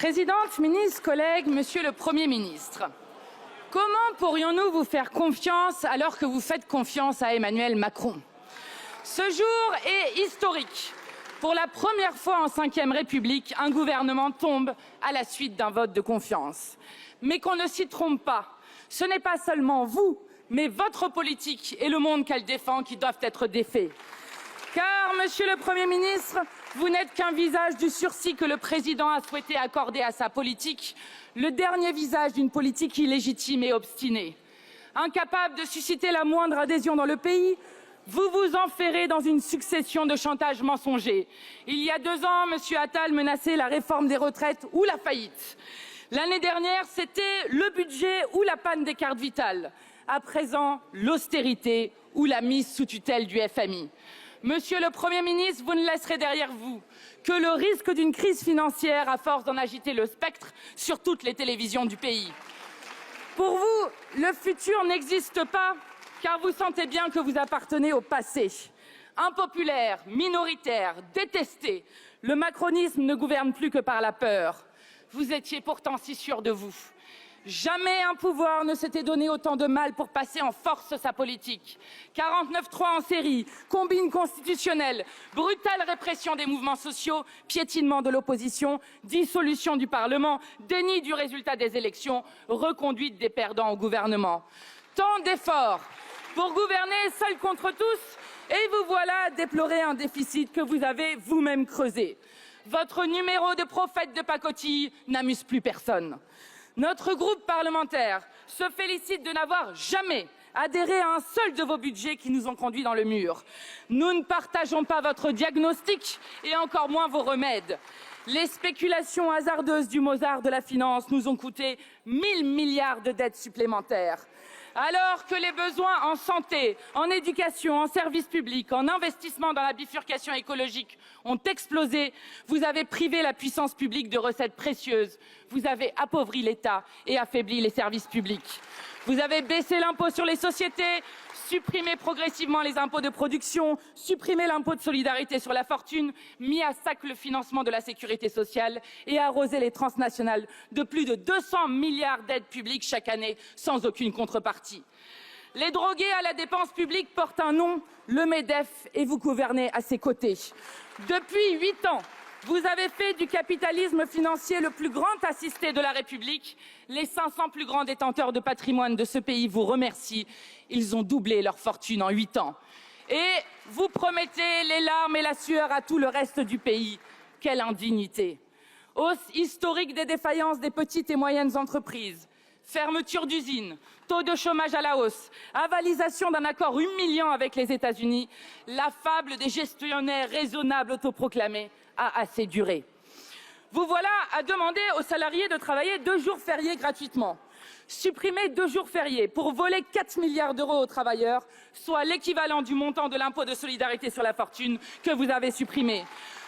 Présidente, ministre, collègues, Monsieur le Premier ministre, comment pourrions-nous vous faire confiance alors que vous faites confiance à Emmanuel Macron? Ce jour est historique. Pour la première fois en Ve République, un gouvernement tombe à la suite d'un vote de confiance. Mais qu'on ne s'y trompe pas, ce n'est pas seulement vous, mais votre politique et le monde qu'elle défend qui doivent être défaits. Car, Monsieur le Premier ministre, vous n'êtes qu'un visage du sursis que le président a souhaité accorder à sa politique, le dernier visage d'une politique illégitime et obstinée. Incapable de susciter la moindre adhésion dans le pays, vous vous enferrez dans une succession de chantages mensongers. Il y a 2 ans, M. Attal menaçait la réforme des retraites ou la faillite. L'année dernière, c'était le budget ou la panne des cartes vitales. À présent, l'austérité ou la mise sous tutelle du FMI. Monsieur le Premier ministre, vous ne laisserez derrière vous que le risque d'une crise financière à force d'en agiter le spectre sur toutes les télévisions du pays. Pour vous, le futur n'existe pas car vous sentez bien que vous appartenez au passé. Impopulaire, minoritaire, détesté, le macronisme ne gouverne plus que par la peur. Vous étiez pourtant si sûr de vous. Jamais un pouvoir ne s'était donné autant de mal pour passer en force sa politique. 49.3 en série, combine constitutionnelle, brutale répression des mouvements sociaux, piétinement de l'opposition, dissolution du Parlement, déni du résultat des élections, reconduite des perdants au gouvernement. Tant d'efforts pour gouverner seul contre tous et vous voilà à déplorer un déficit que vous avez vous-même creusé. Votre numéro de prophète de pacotille n'amuse plus personne. Notre groupe parlementaire se félicite de n'avoir jamais adhéré à un seul de vos budgets qui nous ont conduits dans le mur. Nous ne partageons pas votre diagnostic et encore moins vos remèdes. Les spéculations hasardeuses du Mozart de la finance nous ont coûté 1000 milliards de dettes supplémentaires. Alors que les besoins en santé, en éducation, en services publics, en investissement dans la bifurcation écologique ont explosé, vous avez privé la puissance publique de recettes précieuses. Vous avez appauvri l'État et affaibli les services publics. Vous avez baissé l'impôt sur les sociétés, supprimé progressivement les impôts de production, supprimé l'impôt de solidarité sur la fortune, mis à sac le financement de la sécurité sociale et arrosé les transnationales de plus de 200 milliards d'aides publiques chaque année sans aucune contrepartie. Les drogués à la dépense publique portent un nom, le MEDEF, et vous gouvernez à ses côtés. Depuis 8 ans, vous avez fait du capitalisme financier le plus grand assisté de la République. Les 500 plus grands détenteurs de patrimoine de ce pays vous remercient. Ils ont doublé leur fortune en 8 ans. Et vous promettez les larmes et la sueur à tout le reste du pays. Quelle indignité! Hausse historique des défaillances des petites et moyennes entreprises. Fermeture d'usines, taux de chômage à la hausse, avalisation d'un accord humiliant avec les États-Unis, la fable des gestionnaires raisonnables autoproclamés a assez duré. Vous voilà à demander aux salariés de travailler 2 jours fériés gratuitement. Supprimer 2 jours fériés pour voler 4 milliards d'euros aux travailleurs, soit l'équivalent du montant de l'impôt de solidarité sur la fortune que vous avez supprimé.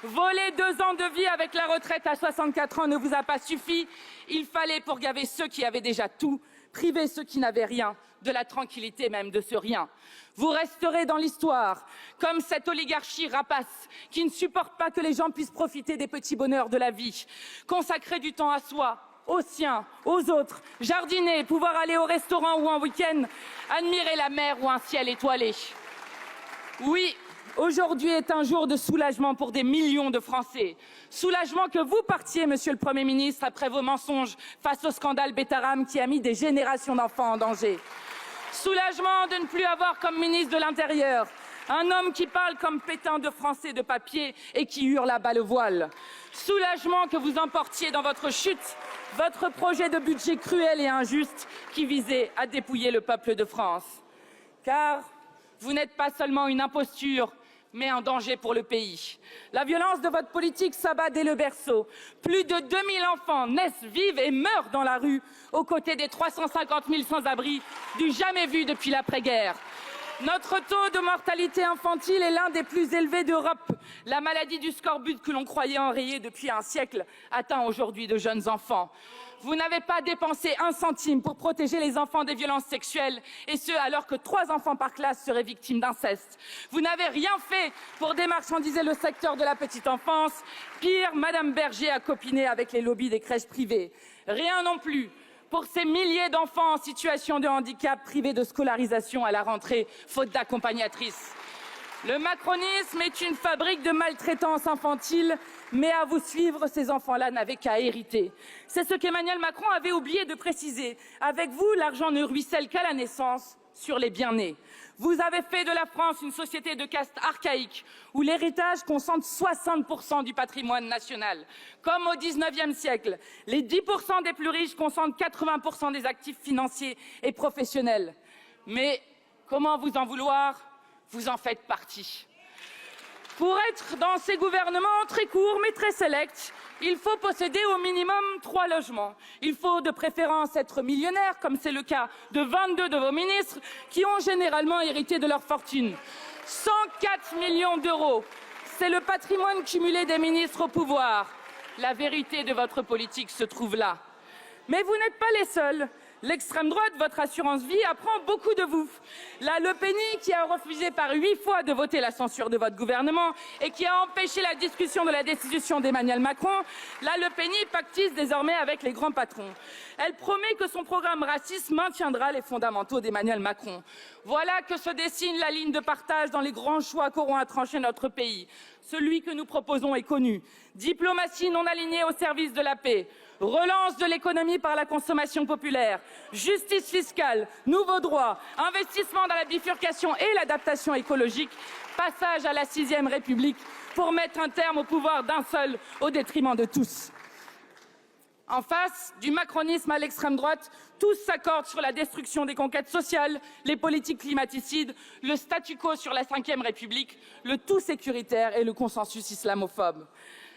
Voler 2 ans de vie avec la retraite à 64 ans ne vous a pas suffi. Il fallait, pour gaver ceux qui avaient déjà tout, priver ceux qui n'avaient rien, de la tranquillité même de ce rien. Vous resterez dans l'histoire, comme cette oligarchie rapace qui ne supporte pas que les gens puissent profiter des petits bonheurs de la vie, consacrer du temps à soi, aux siens, aux autres, jardiner, pouvoir aller au restaurant ou en week-end, admirer la mer ou un ciel étoilé. Oui, aujourd'hui est un jour de soulagement pour des millions de Français. Soulagement que vous partiez, Monsieur le Premier ministre, après vos mensonges face au scandale Betaram qui a mis des générations d'enfants en danger. Soulagement de ne plus avoir comme ministre de l'Intérieur un homme qui parle comme Pétain de français de papier et qui hurle à bas le voile. Soulagement que vous emportiez dans votre chute votre projet de budget cruel et injuste qui visait à dépouiller le peuple de France. Car vous n'êtes pas seulement une imposture, mais un danger pour le pays. La violence de votre politique s'abat dès le berceau. Plus de 2000 enfants naissent, vivent et meurent dans la rue, aux côtés des 350 000 sans-abri du jamais vu depuis l'après-guerre. Notre taux de mortalité infantile est l'un des plus élevés d'Europe. La maladie du scorbut que l'on croyait enrayée depuis un siècle atteint aujourd'hui de jeunes enfants. Vous n'avez pas dépensé un centime pour protéger les enfants des violences sexuelles, et ce alors que 3 enfants par classe seraient victimes d'inceste. Vous n'avez rien fait pour démarchandiser le secteur de la petite enfance. Pire, Madame Berger a copiné avec les lobbies des crèches privées. Rien non plus pour ces milliers d'enfants en situation de handicap privés de scolarisation à la rentrée, faute d'accompagnatrices. Le macronisme est une fabrique de maltraitance infantile, mais à vous suivre, ces enfants-là n'avaient qu'à hériter. C'est ce qu'Emmanuel Macron avait oublié de préciser. Avec vous, l'argent ne ruisselle qu'à la naissance, sur les bien-nés. Vous avez fait de la France une société de caste archaïque, où l'héritage concentre 60% du patrimoine national. Comme au XIXe siècle, les 10% des plus riches concentrent 80% des actifs financiers et professionnels. Mais comment vous en vouloir? Vous en faites partie. Pour être dans ces gouvernements très courts mais très sélects, il faut posséder au minimum 3 logements. Il faut de préférence être millionnaire, comme c'est le cas de 22 de vos ministres, qui ont généralement hérité de leur fortune. 104 millions d'euros, c'est le patrimoine cumulé des ministres au pouvoir. La vérité de votre politique se trouve là. Mais vous n'êtes pas les seuls. L'extrême droite, votre assurance vie, apprend beaucoup de vous. La Le Penny, qui a refusé par 8 fois de voter la censure de votre gouvernement et qui a empêché la discussion de la destitution d'Emmanuel Macron, la Le Penny pactise désormais avec les grands patrons. Elle promet que son programme raciste maintiendra les fondamentaux d'Emmanuel Macron. Voilà que se dessine la ligne de partage dans les grands choix qu'auront à trancher notre pays. Celui que nous proposons est connu. Diplomatie non alignée au service de la paix. Relance de l'économie par la consommation populaire, justice fiscale, nouveaux droits, investissement dans la bifurcation et l'adaptation écologique, passage à la 6e République pour mettre un terme au pouvoir d'un seul au détriment de tous. En face du macronisme à l'extrême droite, tous s'accordent sur la destruction des conquêtes sociales, les politiques climaticides, le statu quo sur la 5e République, le tout sécuritaire et le consensus islamophobe.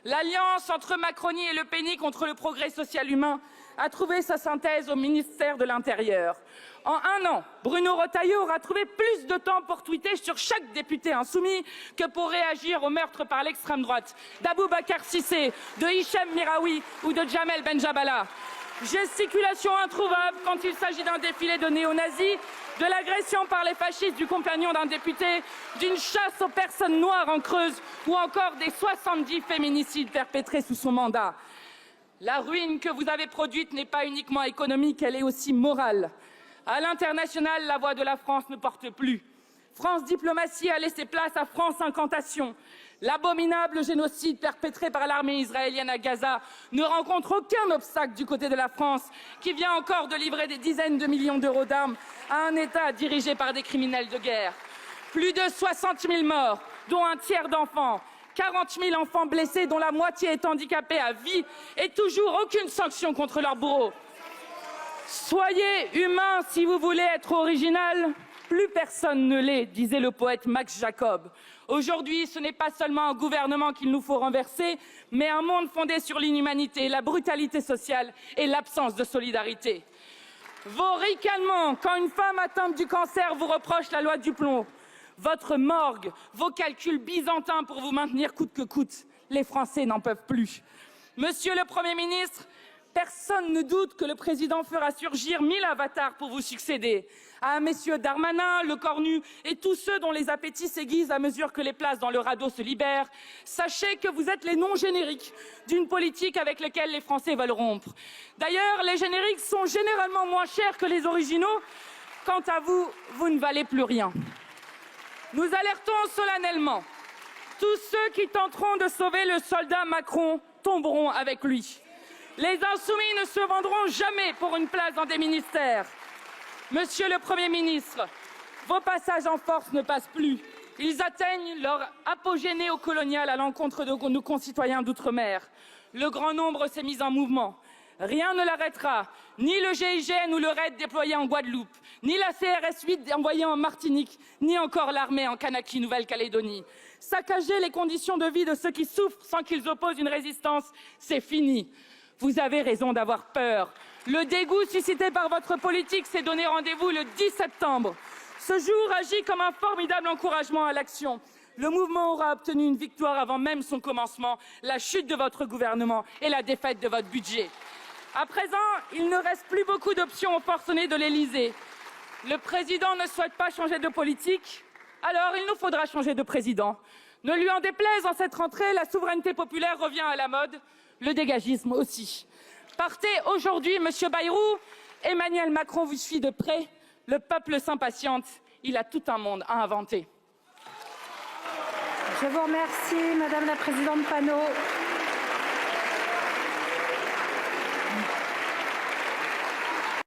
L'alliance entre Macronie et Le Penny contre le progrès social humain a trouvé sa synthèse au ministère de l'Intérieur. En 1 an, Bruno Retailleau aura trouvé plus de temps pour tweeter sur chaque député insoumis que pour réagir au meurtre par l'extrême droite d'Aboubacar Cissé, de Hichem Miraoui ou de Jamel Benjabala. Gesticulation introuvable quand il s'agit d'un défilé de néo-nazis, de l'agression par les fascistes du compagnon d'un député, d'une chasse aux personnes noires en Creuse ou encore des 70 féminicides perpétrés sous son mandat. La ruine que vous avez produite n'est pas uniquement économique, elle est aussi morale. À l'international, la voix de la France ne porte plus. France Diplomatie a laissé place à France Incantation. L'abominable génocide perpétré par l'armée israélienne à Gaza ne rencontre aucun obstacle du côté de la France, qui vient encore de livrer des dizaines de millions d'euros d'armes à un État dirigé par des criminels de guerre. Plus de 60 000 morts, dont un tiers d'enfants, 40 000 enfants blessés dont la moitié est handicapée à vie et toujours aucune sanction contre leurs bourreaux. Soyez humain si vous voulez être original. Plus personne ne l'est, disait le poète Max Jacob. Aujourd'hui, ce n'est pas seulement un gouvernement qu'il nous faut renverser, mais un monde fondé sur l'inhumanité, la brutalité sociale et l'absence de solidarité. Vos ricanements quand une femme atteinte du cancer vous reproche la loi du plomb. Votre morgue, vos calculs byzantins pour vous maintenir coûte que coûte. Les Français n'en peuvent plus. Monsieur le Premier ministre, personne ne doute que le président fera surgir 1000 avatars pour vous succéder. À messieurs Darmanin, Lecornu et tous ceux dont les appétits s'aiguisent à mesure que les places dans le radeau se libèrent, sachez que vous êtes les noms génériques d'une politique avec laquelle les Français veulent rompre. D'ailleurs, les génériques sont généralement moins chers que les originaux. Quant à vous, vous ne valez plus rien. Nous alertons solennellement. Tous ceux qui tenteront de sauver le soldat Macron tomberont avec lui. Les insoumis ne se vendront jamais pour une place dans des ministères. Monsieur le Premier ministre, vos passages en force ne passent plus. Ils atteignent leur apogée néocoloniale à l'encontre de nos concitoyens d'outre-mer. Le grand nombre s'est mis en mouvement. Rien ne l'arrêtera, ni le GIGN ou le RAID déployé en Guadeloupe, ni la CRS 8 envoyée en Martinique, ni encore l'armée en Kanaki, Nouvelle-Calédonie. Saccager les conditions de vie de ceux qui souffrent sans qu'ils opposent une résistance, c'est fini. Vous avez raison d'avoir peur. Le dégoût suscité par votre politique s'est donné rendez-vous le 10 septembre. Ce jour agit comme un formidable encouragement à l'action. Le mouvement aura obtenu une victoire avant même son commencement, la chute de votre gouvernement et la défaite de votre budget. À présent, il ne reste plus beaucoup d'options aux forcenés de l'Élysée. Le président ne souhaite pas changer de politique, alors il nous faudra changer de président. Ne lui en déplaise, en cette rentrée, la souveraineté populaire revient à la mode, le dégagisme aussi. Partez aujourd'hui, Monsieur Bayrou. Emmanuel Macron vous suit de près. Le peuple s'impatiente. Il a tout un monde à inventer. Je vous remercie, Madame la Présidente Panot.